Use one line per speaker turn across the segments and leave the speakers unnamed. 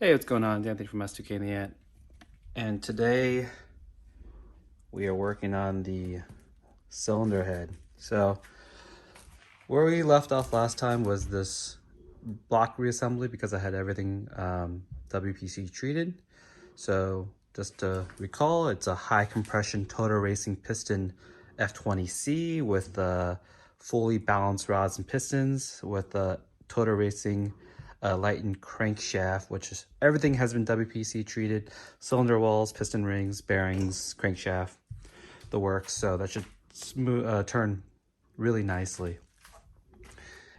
Hey, what's going on? Anthony from S2K in the Ant. And today we are working on the cylinder head. So where we left off last time was this block reassembly because I had everything Wpc treated. So just to recall, it's a high compression Toda Racing piston F20c with fully balanced rods and pistons with Toda Racing lightened crankshaft, which is everything has been Wpc treated, cylinder walls, piston rings, bearings, crankshaft, the works. So that should smooth turn really nicely.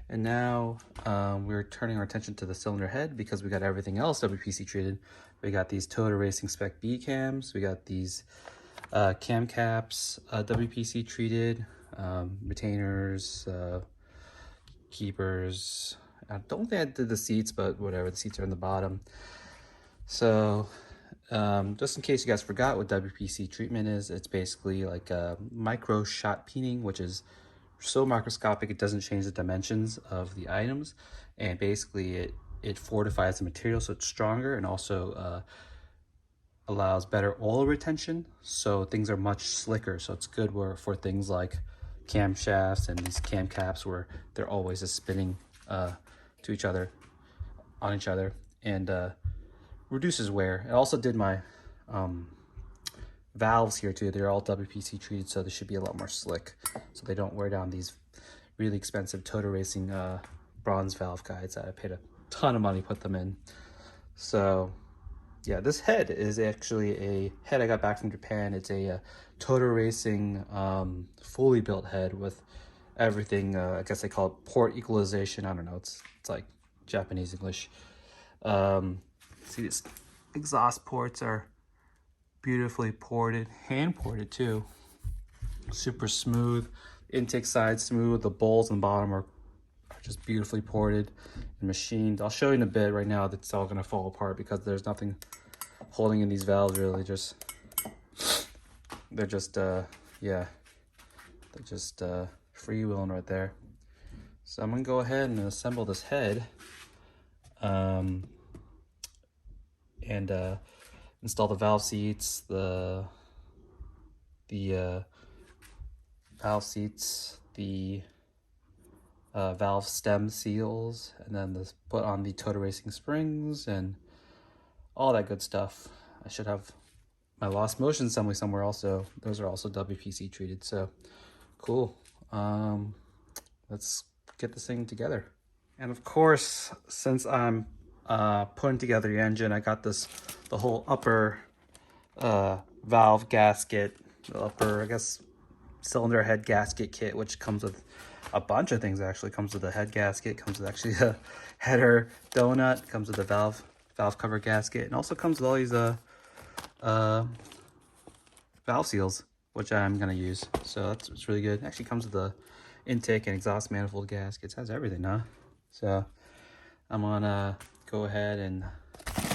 And now we're turning our attention to the cylinder head because we got everything else Wpc treated. We got these Toda Racing Spec B cams. We got these cam caps Wpc treated, retainers, keepers. I don't think I did the seats, but whatever, the seats are in the bottom. So just in case you guys forgot what Wpc treatment is, it's basically like a micro shot peening, which is so microscopic it doesn't change the dimensions of the items, and basically it fortifies the material so it's stronger, and also allows better oil retention, so things are much slicker. So it's good for things like camshafts and these cam caps where they're always just spinning to each other, on each other, and reduces wear. It also did my valves here too. They're all Wpc treated, so they should be a lot more slick, so they don't wear down these really expensive Toda Racing bronze valve guides that I paid a ton of money to put them in. So yeah, this head is actually a head I got back from Japan. It's a Toda Racing fully built head with everything. I guess they call it port equalization. I don't know. It's like Japanese English. See, these exhaust ports are beautifully ported, hand ported too. Super smooth. Intake side smooth. The bowls on the bottom are just beautifully ported and machined. I'll show you in a bit. Right now that's all gonna fall apart because there's nothing holding in these valves really. They're just freewheeling right there. So I'm gonna go ahead and assemble this head and install the valve seats, the valve seats, the valve stem seals, and then put on the Toda Racing springs and all that good stuff. I should have my lost motion assembly somewhere also. Those are also Wpc treated, so cool. Let's get this thing together. And of course, since I'm putting together the engine, I got the whole upper valve gasket, the upper, I guess, cylinder head gasket kit, which comes with a bunch of things. Actually comes with a head gasket, comes with actually a header donut, comes with a valve cover gasket, and also comes with all these valve seals, which I'm gonna use. So it's really good. It actually comes with the intake and exhaust manifold gaskets. It has everything, huh? So I'm gonna go ahead and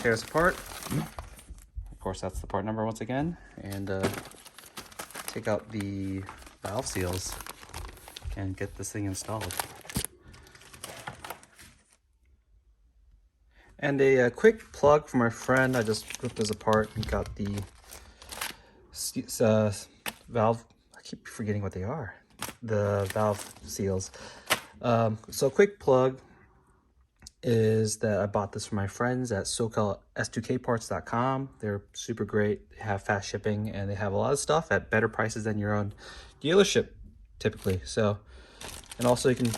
tear this apart. Of course, that's the part number once again, and take out the valve seals and get this thing installed. And a quick plug for my friend. I just ripped this apart and got the valve. I keep forgetting what they are. The valve seals. So quick plug is that I bought this from my friends at S2Kparts.com. They're super great. They have fast shipping and they have a lot of stuff at better prices than your own dealership typically. So, and also you can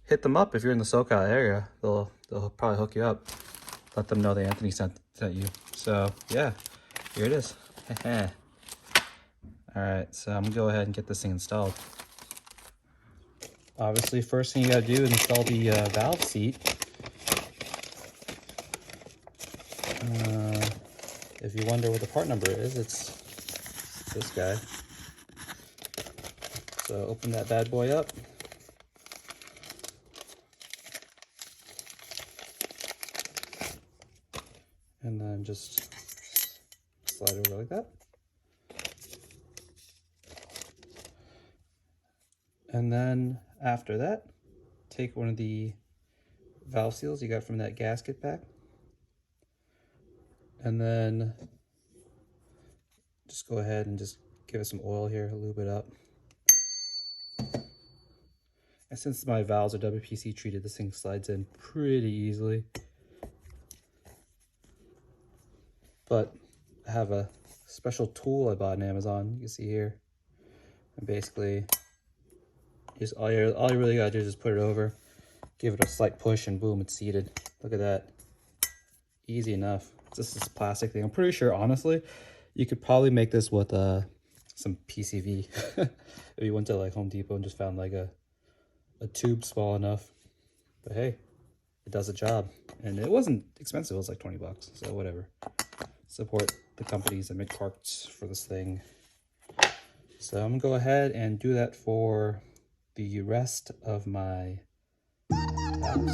hit them up if you're in the SoCal area. They'll probably hook you up. Let them know that Anthony sent you. So yeah, here it is. All right, so I'm gonna go ahead and get this thing installed. Obviously, first thing you gotta do is install the valve seat. If you wonder what the part number is, it's this guy. So open that bad boy up. And then just slide it over like that. And then after that, take one of the valve seals you got from that gasket pack. and then just go ahead and just give it some oil here, lube it up. And since my valves are Wpc treated, this thing slides in pretty easily. But I have a special tool I bought on Amazon, you can see here. And basically, just all you really gotta do is just put it over, give it a slight push, and boom, it's seated. Look at that. Easy enough. It's just this plastic thing. I'm pretty sure, honestly, you could probably make this with some PCV. If you went to like Home Depot and just found like a tube small enough. But hey, it does the job. And it wasn't expensive, it was like 20 bucks, so whatever. Support the companies that make parts for this thing. So I'm gonna go ahead and do that for the rest of my valves.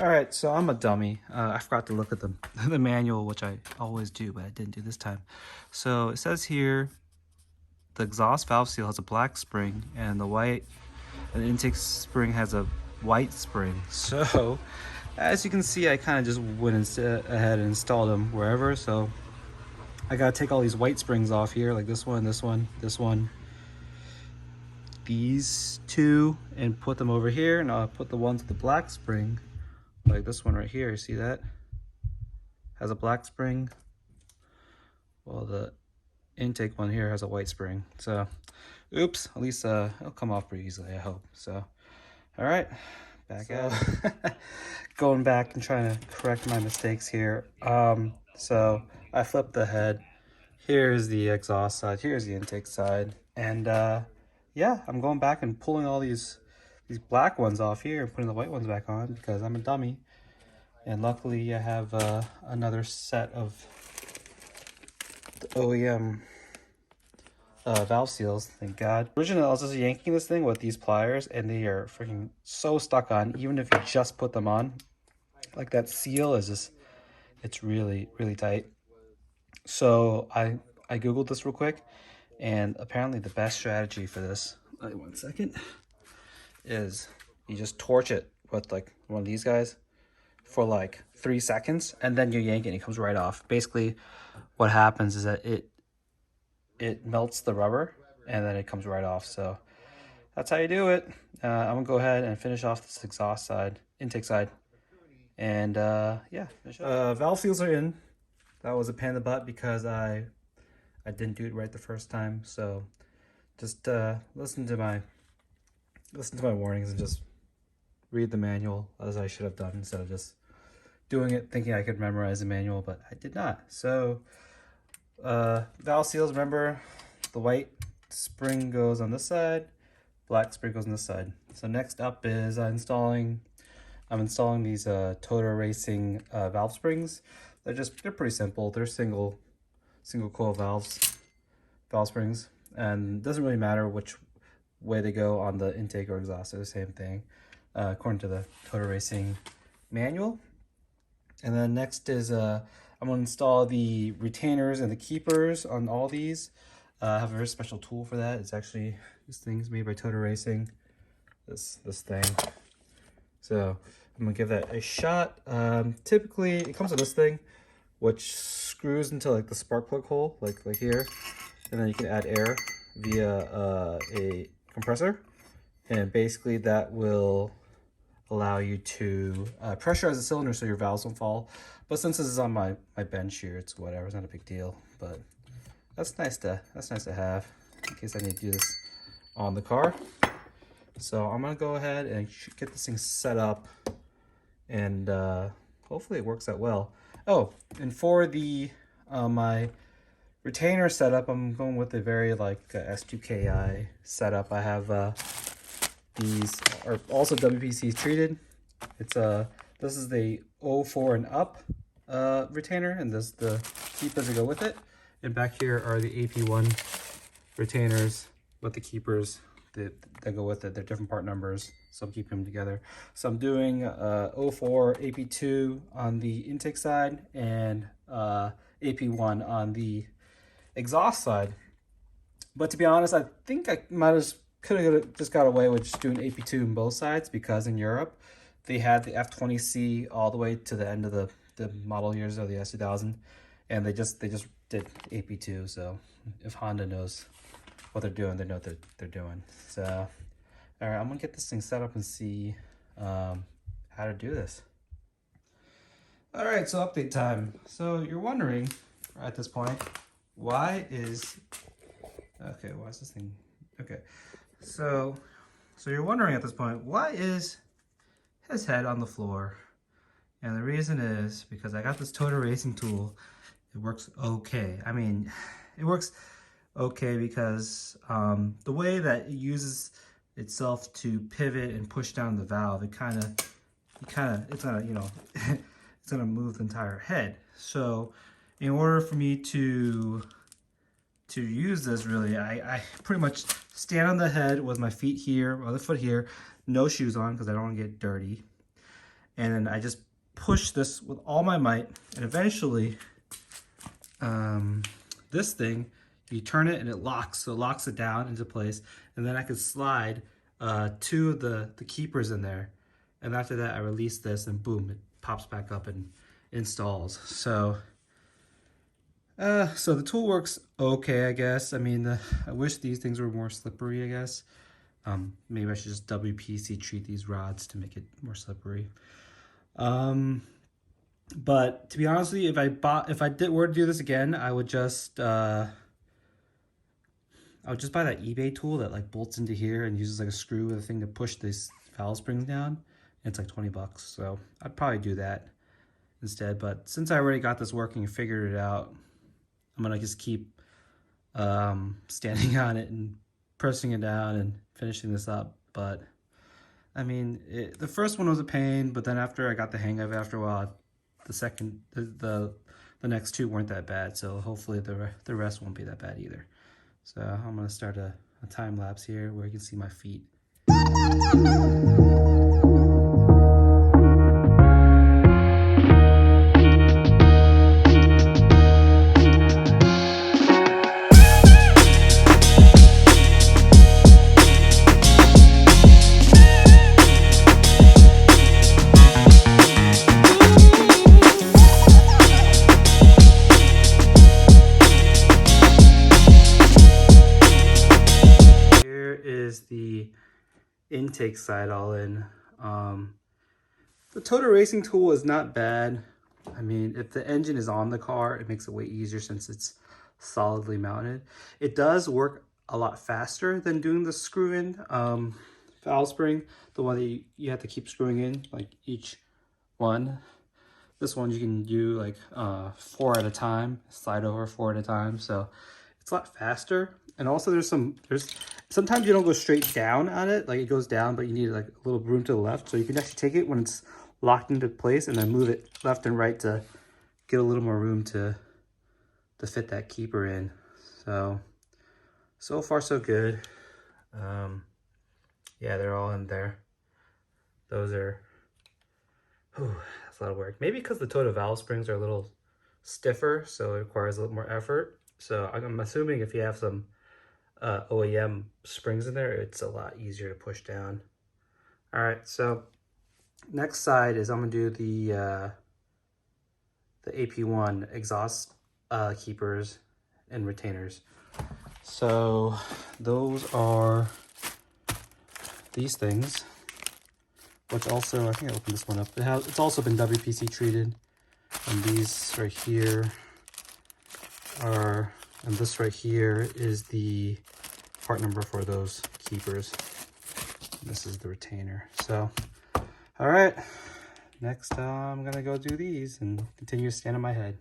Alright, so I'm a dummy. I forgot to look at the manual, which I always do, but I didn't do this time. So it says here, the exhaust valve seal has a black spring, and the intake spring has a white spring. So, as you can see, I kind of just went ahead and installed them wherever. So, I gotta take all these white springs off here, like this one, this one, this one, these two, and put them over here, and I'll put the ones with the black spring. Like this one right here, you see that? Has a black spring. Well, the intake one here has a white spring. So, oops, at least it'll come off pretty easily, I hope. So, all right, back out. Going back and trying to correct my mistakes here. So I flipped the head. Here's the exhaust side, here's the intake side. And yeah, I'm going back and pulling all these black ones off here and putting the white ones back on because I'm a dummy. And luckily I have another set of the OEM valve seals, thank God. Originally I was just yanking this thing with these pliers and they are freaking so stuck on, even if you just put them on. Like that seal is just, it's really, really tight. So I Googled this real quick, and apparently the best strategy for this, wait 1 second, is you just torch it with like one of these guys for like 3 seconds, and then you yank it and it comes right off. Basically what happens is that it melts the rubber and then it comes right off. So that's how you do it. I'm gonna go ahead and finish off this exhaust side, intake side, and yeah, valve seals are in. That was a pain in the butt because I didn't do it right the first time. So just listen to my warnings and just read the manual as I should have done, instead of just doing it thinking I could memorize the manual, but I did not. So valve seals, remember the white spring goes on this side, black spring goes on this side. So next up is I'm installing these Toda Racing valve springs. They're pretty simple. They're single coil valve springs, and it doesn't really matter which way they go on the intake or exhaust. They're the same thing according to the Toda Racing manual. And then next is I'm going to install the retainers and the keepers on all these. I have a very special tool for that. It's actually, this thing's made by Toda Racing, this thing. So I'm going to give that a shot. Typically it comes with this thing, which screws into like the spark plug hole, like here, and then you can add air via a compressor, and basically that will allow you to pressurize the cylinder so your valves don't fall. But since this is on my bench here, it's whatever, it's not a big deal. But that's nice to have in case I need to do this on the car. So I'm gonna go ahead and get this thing set up, and hopefully it works out well. Oh, and for the my retainer setup, I'm going with a very like S2000 setup. I have these are also Wpc treated. It's This is the 04 and up retainer, and this the keepers that go with it. And back here are the AP1 retainers with the keepers that go with it. They're different part numbers, so I'm keeping them together. So I'm doing 04 AP2 on the intake side and AP1 on the exhaust side. But to be honest, I think I could have just got away with just doing AP2 on both sides, because in Europe they had the F20c all the way to the end of the model years of the S2000, and they just did AP2. So if Honda knows what they're doing, they know what they're doing. So all right, I'm gonna get this thing set up and see how to do this. All right, so update time. So you're wondering at this point, why is this thing okay? So you're wondering at this point, why is his head on the floor? And the reason is because I got this Toda Racing tool. It works okay. I mean, it works okay because the way that it uses itself to pivot and push down the valve, it's gonna, you know, it's gonna move the entire head. So in order for me to use this, really, I pretty much stand on the head with my feet here, other foot here, no shoes on because I don't want to get dirty. And then I just push this with all my might, and eventually this thing, you turn it and it locks, so it locks it down into place, and then I can slide two of the keepers in there, and after that I release this and boom, it pops back up and installs. So the tool works okay, I guess. I mean, I wish these things were more slippery, I guess. Maybe I should just Wpc treat these rods to make it more slippery. But to be honest with you, if I were to do this again, I would just buy that eBay tool that like bolts into here and uses like a screw with a thing to push these valve springs down. And it's like 20 bucks. So I'd probably do that instead. But since I already got this working and figured it out, I'm gonna just keep standing on it and pressing it down and finishing this up. But I mean, the first one was a pain, but then after I got the hang of it after a while, the next two weren't that bad. So hopefully the rest won't be that bad either. So I'm gonna start a time lapse here where you can see my feet. The intake side all in. The Toda Racing tool is not bad. I mean, if the engine is on the car, it makes it way easier since it's solidly mounted. It does work a lot faster than doing the screw-in valve spring, the one that you have to keep screwing in, like each one. This one you can do like 4 at a time, slide over 4 at a time, so it's a lot faster. And also sometimes you don't go straight down on it, like it goes down, but you need like a little room to the left. So you can actually take it when it's locked into place and then move it left and right to get a little more room to fit that keeper in. So far so good. Yeah, they're all in there. Those are, that's a lot of work. Maybe because the Toda valve springs are a little stiffer, so it requires a little more effort. So I'm assuming if you have some OEM springs in there, it's a lot easier to push down. All right, so next side is I'm gonna do the AP1 exhaust keepers and retainers. So those are these things, which also, I think I opened this one up. It's also been Wpc treated, and these right here are, and this right here is the part number for those keepers. And this is the retainer. So, all right, next I'm gonna go do these and continue to stand on my head.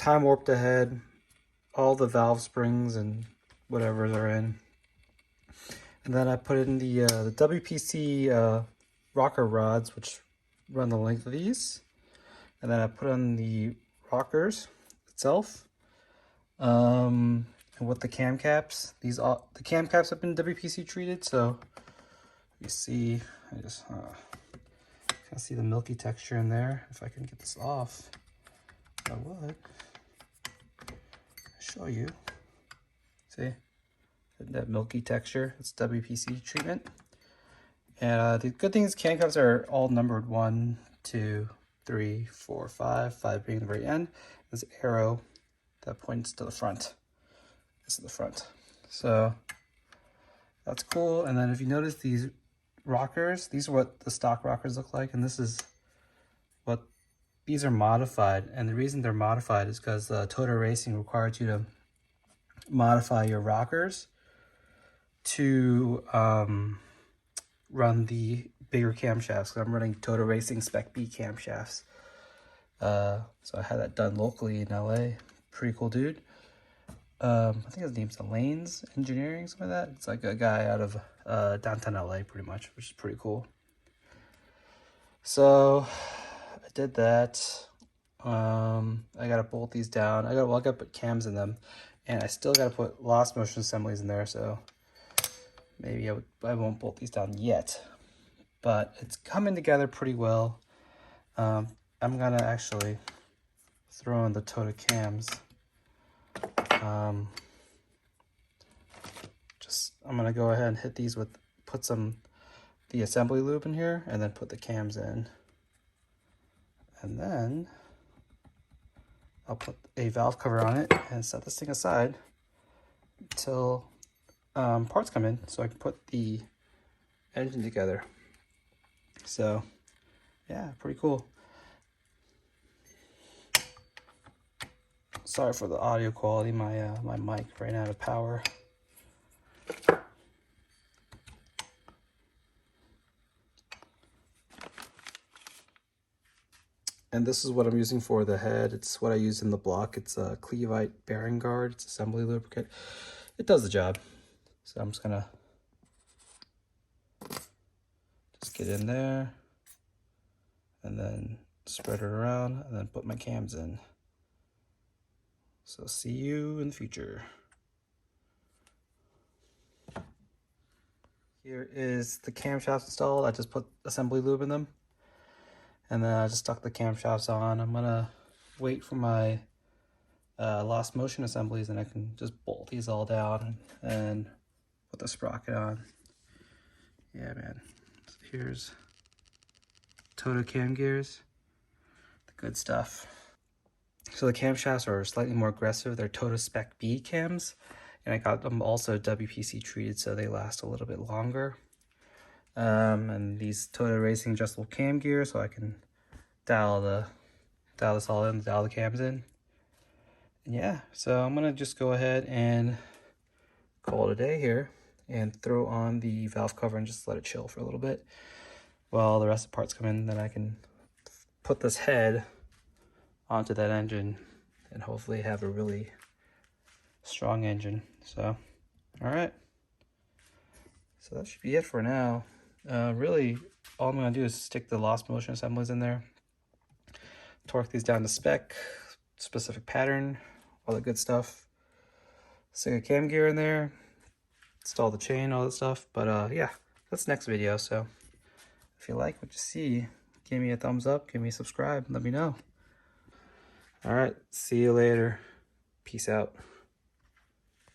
time warped ahead, all the valve springs and whatever they're in. And then I put in the Wpc rocker rods, which run the length of these. And then I put on the rockers itself. And with the cam caps, the cam caps have been Wpc treated, so you see, I just kind of see the milky texture in there. If I can get this off, I would show you. See that milky texture? It's Wpc treatment. And the good thing is cam caps are all numbered 1, 2, 3, 4, 5. 5 being the very end. There's an arrow that points to the front. This is the front. So that's cool. And then if you notice these rockers, these are what the stock rockers look like, and this is what these are modified. And the reason they're modified is because Toda Racing requires you to modify your rockers to run the bigger camshafts. I'm running Toda Racing Spec B camshafts. So I had that done locally in LA. Pretty cool dude. I think his name's Elaine's Engineering, something like that. It's like a guy out of downtown LA, pretty much, which is pretty cool. So I did that. I gotta bolt these down. I gotta put cams in them, and I still gotta put lost motion assemblies in there. So maybe I won't bolt these down yet, but it's coming together pretty well. I'm gonna actually throw in the Toda cams. I'm gonna go ahead and hit these with, put the assembly lube in here, and then put the cams in. And then I'll put a valve cover on it and set this thing aside until parts come in, so I can put the engine together. So yeah, pretty cool. Sorry for the audio quality. My mic ran out of power. And this is what I'm using for the head. It's what I use in the block. It's a Cleveite bearing guard. It's assembly lubricant. It does the job. So I'm just gonna get in there and then spread it around and then put my cams in. So see you in the future. Here is the camshafts installed. I just put assembly lube in them. And then I just stuck the camshafts on. I'm gonna wait for my lost motion assemblies, and I can just bolt these all down and put the sprocket on. Yeah, man. So here's Toda cam gears. The good stuff. So the camshafts are slightly more aggressive. They're Toda Spec B cams, and I got them also Wpc treated, so they last a little bit longer. And these Toda Racing adjustable cam gear, so I can dial this all in, dial the cams in. And yeah, so I'm gonna just go ahead and call it a day here and throw on the valve cover and just let it chill for a little bit while the rest of the parts come in. Then I can put this head onto that engine and hopefully have a really strong engine. So all right, so that should be it for now. Really all I'm going to do is stick the lost motion assemblies in there, torque these down to spec, specific pattern, all the good stuff, stick a cam gear in there, install the chain, all that stuff. But yeah, that's the next video. So if you like what you see, give me a thumbs up, give me a subscribe, let me know. All right, see you later. Peace out.